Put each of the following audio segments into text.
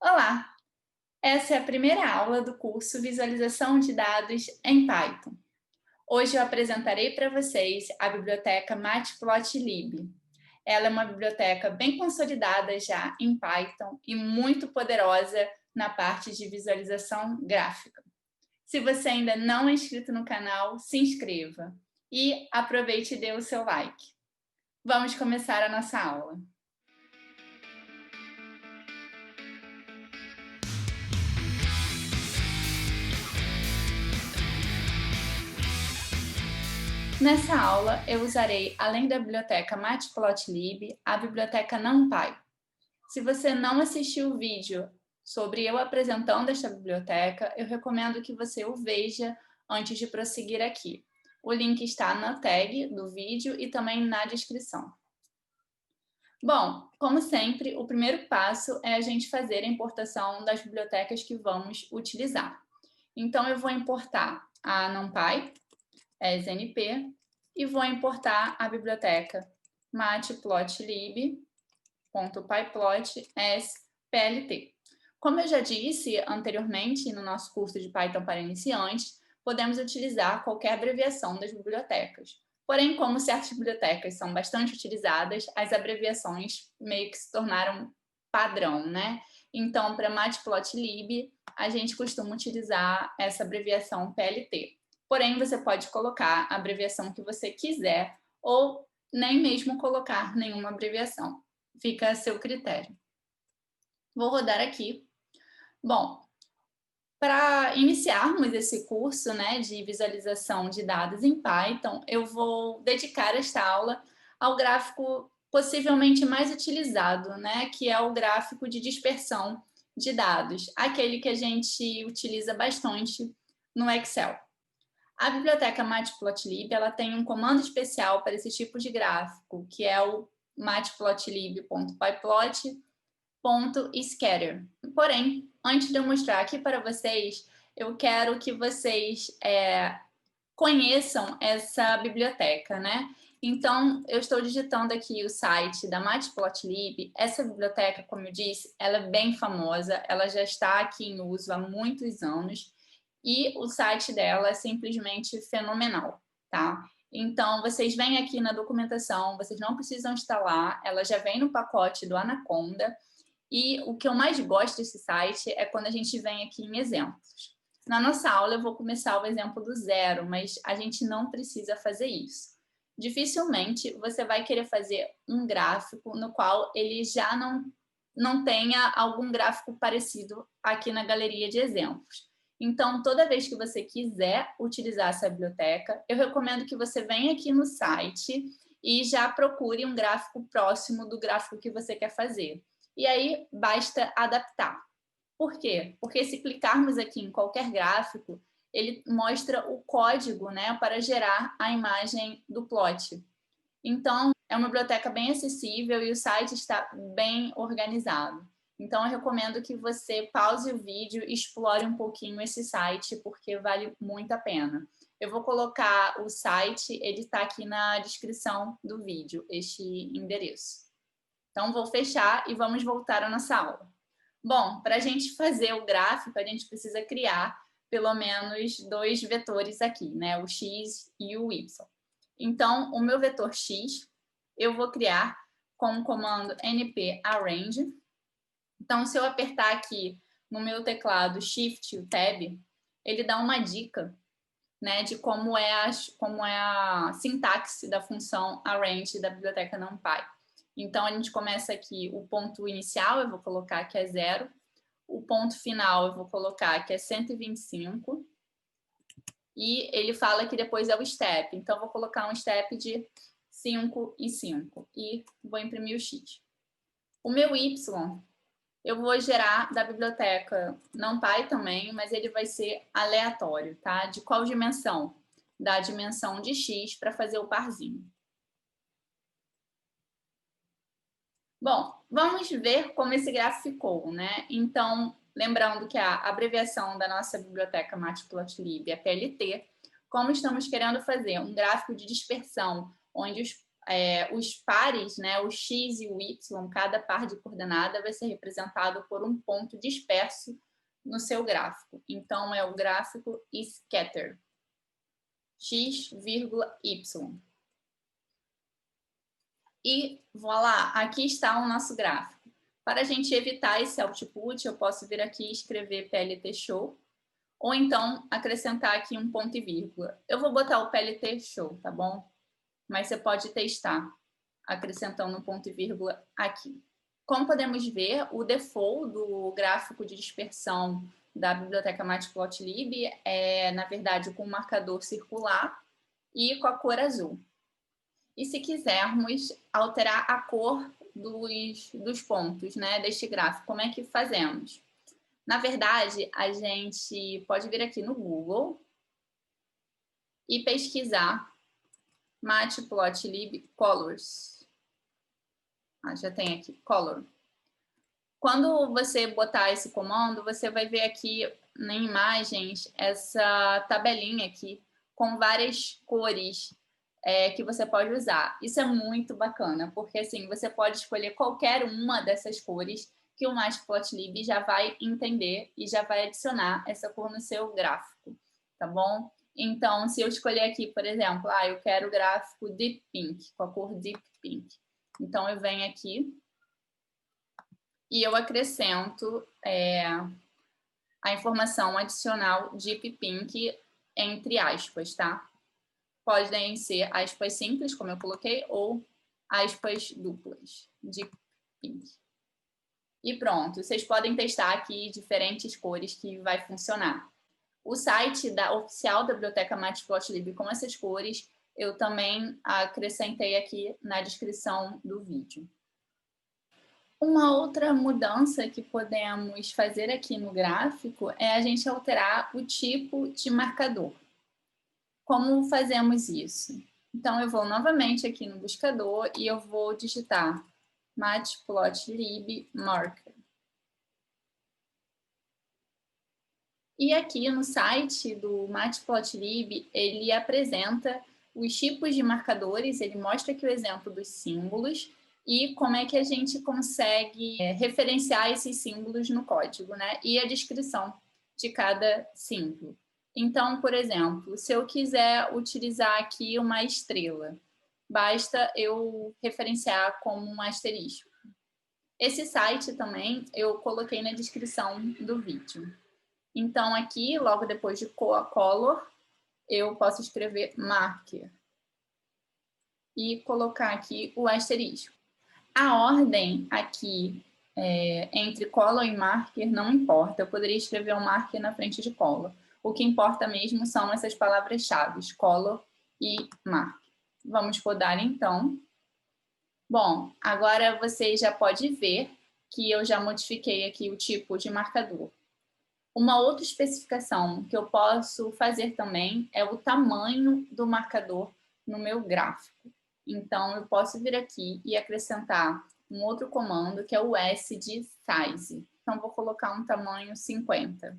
Olá! Essa é a primeira aula do curso Visualização de Dados em Python. Hoje eu apresentarei para vocês a biblioteca Matplotlib. Ela é uma biblioteca bem consolidada já em Python e muito poderosa na parte de visualização gráfica. Se você ainda não é inscrito no canal, se inscreva e aproveite e dê o seu like. Vamos começar a nossa aula. Nessa aula, eu usarei, além da biblioteca Matplotlib, a biblioteca NumPy. Se você não assistiu o vídeo sobre eu apresentando esta biblioteca, eu recomendo que você o veja antes de prosseguir aqui. O link está na tag do vídeo e também na descrição. Bom, como sempre, o primeiro passo é a gente fazer a importação das bibliotecas que vamos utilizar. Então, eu vou importar a NumPy, SNP, e vou importar a biblioteca matplotlib.pyplot_splt. Como eu já disse anteriormente no nosso curso de Python para iniciantes, podemos utilizar qualquer abreviação das bibliotecas. Porém, como certas bibliotecas são bastante utilizadas, as abreviações meio que se tornaram padrão, né? Então, para matplotlib, a gente costuma utilizar essa abreviação PLT. Porém, você pode colocar a abreviação que você quiser ou nem mesmo colocar nenhuma abreviação. Fica a seu critério. Vou rodar aqui. Bom, para iniciarmos esse curso, né, de visualização de dados em Python, eu vou dedicar esta aula ao gráfico possivelmente mais utilizado, né, que é o gráfico de dispersão de dados, aquele que a gente utiliza bastante no Excel. A biblioteca Matplotlib ela tem um comando especial para esse tipo de gráfico, que é o matplotlib.pyplot.scatter. Porém, antes de eu mostrar aqui para vocês, eu quero que vocês conheçam essa biblioteca, né? Então, eu estou digitando aqui o site da Matplotlib. Essa biblioteca, como eu disse, ela é bem famosa, ela já está aqui em uso há muitos anos. E o site dela é simplesmente fenomenal, tá? Então, vocês vêm aqui na documentação, vocês não precisam instalar, ela já vem no pacote do Anaconda. E o que eu mais gosto desse site é quando a gente vem aqui em exemplos. Na nossa aula eu vou começar o exemplo do zero, mas a gente não precisa fazer isso. Dificilmente você vai querer fazer um gráfico no qual ele já não tenha algum gráfico parecido aqui na galeria de exemplos. Então, toda vez que você quiser utilizar essa biblioteca, eu recomendo que você venha aqui no site e já procure um gráfico próximo do gráfico que você quer fazer. E aí, basta adaptar. Por quê? Porque se clicarmos aqui em qualquer gráfico, ele mostra o código, né, para gerar a imagem do plot. Então, é uma biblioteca bem acessível e o site está bem organizado. Então, eu recomendo que você pause o vídeo e explore um pouquinho esse site, porque vale muito a pena. Eu vou colocar o site, ele está aqui na descrição do vídeo, este endereço. Então, vou fechar e vamos voltar à nossa aula. Bom, para a gente fazer o gráfico, a gente precisa criar pelo menos dois vetores aqui, né? O x e o y. Então, o meu vetor x, eu vou criar com o comando np_arrange. Então, se eu apertar aqui no meu teclado Shift e o Tab, ele dá uma dica, né, de como é a sintaxe da função arrange da biblioteca NumPy. Então, a gente começa aqui o ponto inicial, eu vou colocar que é 0. O ponto final, eu vou colocar que é 125. E ele fala que depois é o step. Então, eu vou colocar um step de 5 e 5. E vou imprimir o x. O meu y, eu vou gerar da biblioteca NumPy também, mas ele vai ser aleatório, tá? De qual dimensão? Da dimensão de x para fazer o parzinho. Bom, vamos ver como esse gráfico ficou, né? Então, lembrando que a abreviação da nossa biblioteca Matplotlib é PLT, como estamos querendo fazer um gráfico de dispersão, onde os pares, né, o X e o Y, cada par de coordenada vai ser representado por um ponto disperso no seu gráfico. Então, é o gráfico scatter, X, Y. E, voilà, aqui está o nosso gráfico. Para a gente evitar esse output, eu posso vir aqui e escrever PLT show, ou então acrescentar aqui um ponto e vírgula. Eu vou botar o PLT show, tá bom? Mas você pode testar acrescentando um ponto e vírgula aqui. Como podemos ver, o default do gráfico de dispersão da biblioteca Matplotlib é, na verdade, com um marcador circular e com a cor azul. E se quisermos alterar a cor dos pontos, né, deste gráfico, como é que fazemos? Na verdade, a gente pode vir aqui no Google e pesquisar Matplotlib Colors. Já tem aqui, Color. Quando você botar esse comando, você vai ver aqui na imagens essa tabelinha aqui com várias cores que você pode usar. Isso é muito bacana, porque assim, você pode escolher qualquer uma dessas cores que o Matplotlib já vai entender e já vai adicionar essa cor no seu gráfico, tá bom? Então, se eu escolher aqui, por exemplo, eu quero o gráfico Deep Pink, com a cor Deep Pink. Então, eu venho aqui e eu acrescento a informação adicional Deep Pink entre aspas, tá? Podem ser aspas simples, como eu coloquei, ou aspas duplas, Deep Pink. E pronto, vocês podem testar aqui diferentes cores que vai funcionar. O site oficial da Biblioteca Matplotlib com essas cores, eu também acrescentei aqui na descrição do vídeo. Uma outra mudança que podemos fazer aqui no gráfico é a gente alterar o tipo de marcador. Como fazemos isso? Então, eu vou novamente aqui no buscador e eu vou digitar Matplotlib Marker. E aqui no site do Matplotlib, ele apresenta os tipos de marcadores, ele mostra aqui o exemplo dos símbolos e como é que a gente consegue referenciar esses símbolos no código, né? E a descrição de cada símbolo. Então, por exemplo, se eu quiser utilizar aqui uma estrela, basta eu referenciar como um asterisco. Esse site também eu coloquei na descrição do vídeo. Então, aqui, logo depois de color, eu posso escrever marker e colocar aqui o asterisco. A ordem aqui entre color e marker não importa. Eu poderia escrever um marker na frente de color. O que importa mesmo são essas palavras-chave, color e marker. Vamos rodar, então. Bom, agora você já pode ver que eu já modifiquei aqui o tipo de marcador. Uma outra especificação que eu posso fazer também é o tamanho do marcador no meu gráfico. Então, eu posso vir aqui e acrescentar um outro comando, que é o S de size. Então, vou colocar um tamanho 50.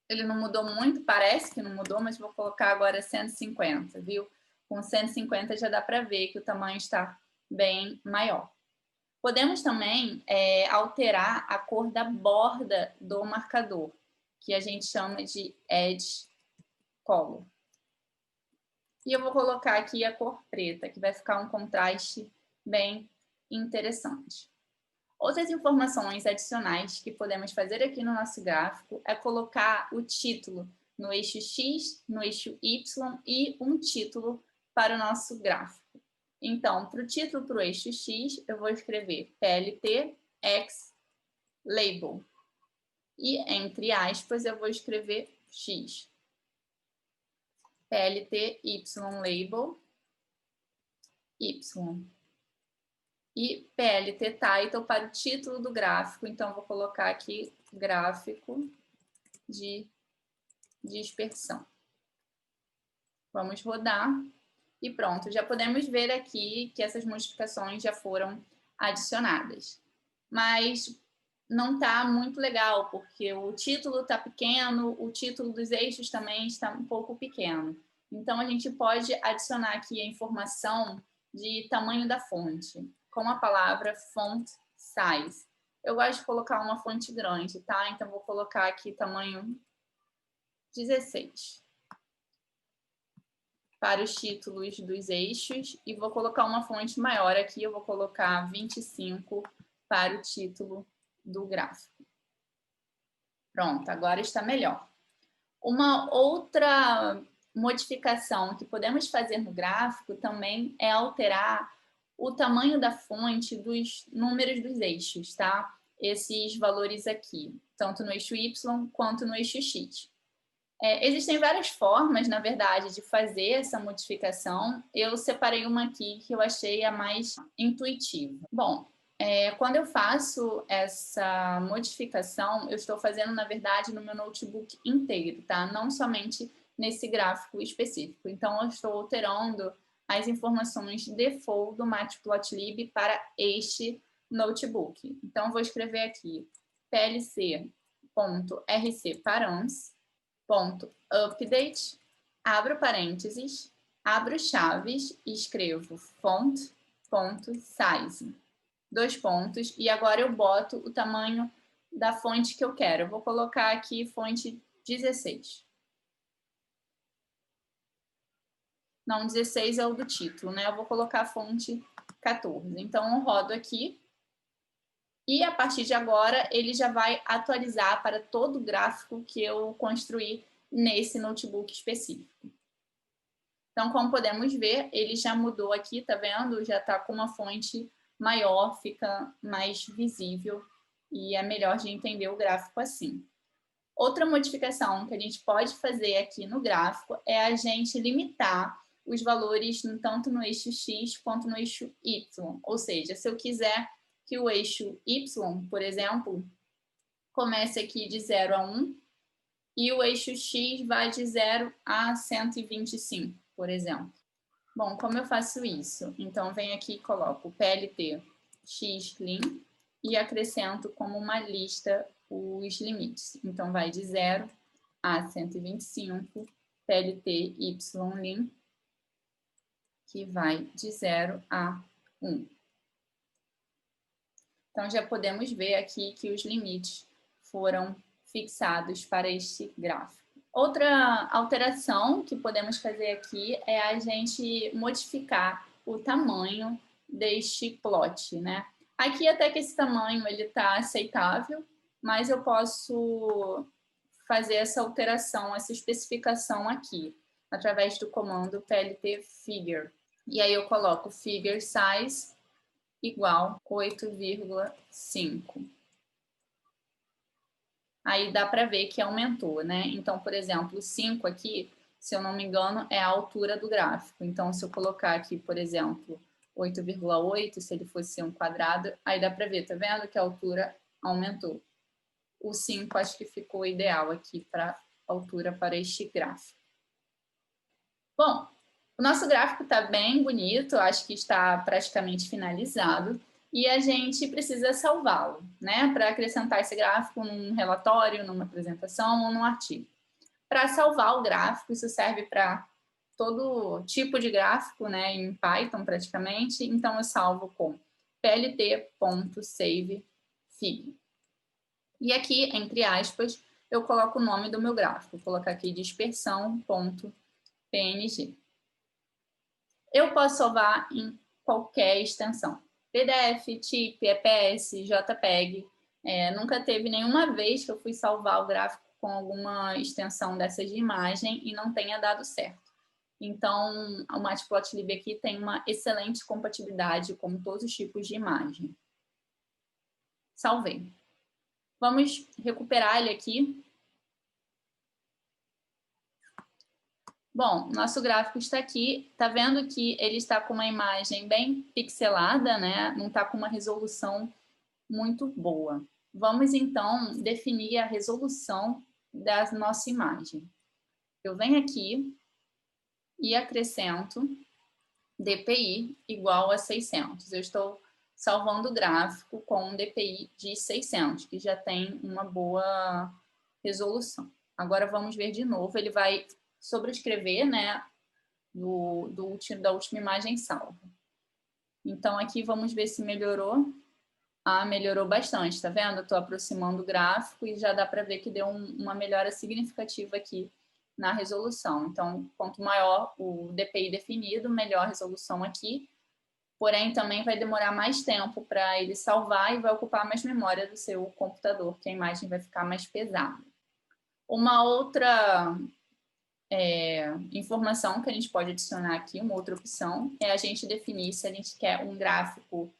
Ele não mudou muito, parece que não mudou, mas vou colocar agora 150, viu? Com 150 já dá para ver que o tamanho está bem maior. Podemos também alterar a cor da borda do marcador, que a gente chama de Edge Color. E eu vou colocar aqui a cor preta, que vai ficar um contraste bem interessante. Outras informações adicionais que podemos fazer aqui no nosso gráfico é colocar o título no eixo X, no eixo Y e um título para o nosso gráfico. Então, para o título para o eixo X, eu vou escrever PLT X Label. E, entre aspas, eu vou escrever X. PLT Y Label Y. E PLT Title para o título do gráfico. Então, vou colocar aqui gráfico de dispersão. Vamos rodar. E pronto, já podemos ver aqui que essas modificações já foram adicionadas. Mas não está muito legal, porque o título está pequeno, o título dos eixos também está um pouco pequeno. Então, a gente pode adicionar aqui a informação de tamanho da fonte, com a palavra font size. Eu gosto de colocar uma fonte grande, tá? Então, vou colocar aqui tamanho 16 para os títulos dos eixos e vou colocar uma fonte maior aqui, eu vou colocar 25 para o título do gráfico. Pronto, agora está melhor. Uma outra modificação que podemos fazer no gráfico também é alterar o tamanho da fonte dos números dos eixos, tá? Esses valores aqui, tanto no eixo Y quanto no eixo X. Existem várias formas, na verdade, de fazer essa modificação. Eu separei uma aqui que eu achei a mais intuitiva. Bom, quando eu faço essa modificação, eu estou fazendo, na verdade, no meu notebook inteiro, tá? Não somente nesse gráfico específico. Então, eu estou alterando as informações default do Matplotlib para este notebook. Então, eu vou escrever aqui plc.rcparams.update, abro parênteses, abro chaves e escrevo font.size. 2 pontos, e agora eu boto o tamanho da fonte que eu quero. Eu vou colocar aqui fonte 16. Não, 16 é o do título, né? Eu vou colocar a fonte 14. Então, eu rodo aqui. E a partir de agora, ele já vai atualizar para todo o gráfico que eu construí nesse notebook específico. Então, como podemos ver, ele já mudou aqui, tá vendo? Já está com uma fonte maior, fica mais visível e é melhor de entender o gráfico assim. Outra modificação que a gente pode fazer aqui no gráfico é a gente limitar os valores tanto no eixo X quanto no eixo Y. Ou seja, se eu quiser que o eixo Y, por exemplo, comece aqui de 0 a 1 e o eixo X vai de 0 a 125, por exemplo. Bom, como eu faço isso? Então, venho aqui e coloco plt xlim e acrescento como uma lista os limites. Então, vai de 0 a 125, plt ylim, que vai de 0 a 1. Então, já podemos ver aqui que os limites foram fixados para este gráfico. Outra alteração que podemos fazer aqui é a gente modificar o tamanho deste plot, né? Aqui até que esse tamanho ele está aceitável, mas eu posso fazer essa alteração, essa especificação aqui, através do comando plt figure. E aí eu coloco figure size igual 8,5. Aí dá para ver que aumentou, né? Então, por exemplo, o 5 aqui, se eu não me engano, é a altura do gráfico. Então, se eu colocar aqui, por exemplo, 8,8, se ele fosse um quadrado, aí dá para ver, tá vendo que a altura aumentou. O 5 acho que ficou ideal aqui para altura para este gráfico. Bom, o nosso gráfico está bem bonito, acho que está praticamente finalizado. E a gente precisa salvá-lo, né? Para acrescentar esse gráfico num relatório, numa apresentação ou num artigo. Para salvar o gráfico, isso serve para todo tipo de gráfico, né? Em Python praticamente. Então eu salvo com plt.savefig. E aqui, entre aspas, eu coloco o nome do meu gráfico. Vou colocar aqui dispersão.png. Eu posso salvar em qualquer extensão. PDF, TIFF, EPS, JPEG. Nunca teve nenhuma vez que eu fui salvar o gráfico com alguma extensão dessas de imagem e não tenha dado certo. Então, o Matplotlib aqui tem uma excelente compatibilidade com todos os tipos de imagem. Salvei. Vamos recuperar ele aqui. Bom, nosso gráfico está aqui. Tá vendo que ele está com uma imagem bem pixelada, né? Não está com uma resolução muito boa. Vamos, então, definir a resolução da nossa imagem. Eu venho aqui e acrescento DPI igual a 600. Eu estou salvando o gráfico com um DPI de 600, que já tem uma boa resolução. Agora, vamos ver de novo. Ele vai sobrescrever, né, da última imagem salva. Então, aqui vamos ver se melhorou. Melhorou bastante, tá vendo? Estou aproximando o gráfico e já dá para ver que deu uma melhora significativa aqui na resolução. Então, quanto maior o DPI definido, melhor a resolução aqui. Porém, também vai demorar mais tempo para ele salvar e vai ocupar mais memória do seu computador, que a imagem vai ficar mais pesada. Uma outra informação que a gente pode adicionar aqui, uma outra opção, é a gente definir se a gente quer um gráfico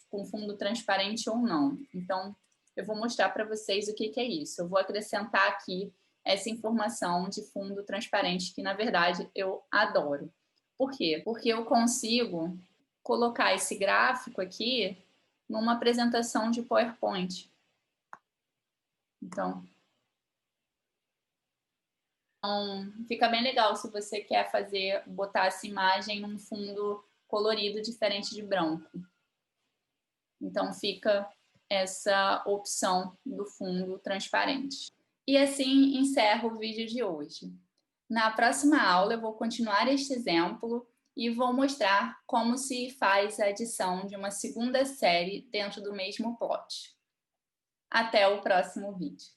com fundo transparente ou não. Então, eu vou mostrar para vocês o que é isso. Eu vou acrescentar aqui essa informação de fundo transparente, que, na verdade, eu adoro. Por quê? Porque eu consigo colocar esse gráfico aqui numa apresentação de PowerPoint. Então, fica bem legal se você quer botar essa imagem num fundo colorido diferente de branco. Então, fica essa opção do fundo transparente. E assim encerro o vídeo de hoje. Na próxima aula, eu vou continuar este exemplo e vou mostrar como se faz a adição de uma segunda série dentro do mesmo plot. Até o próximo vídeo.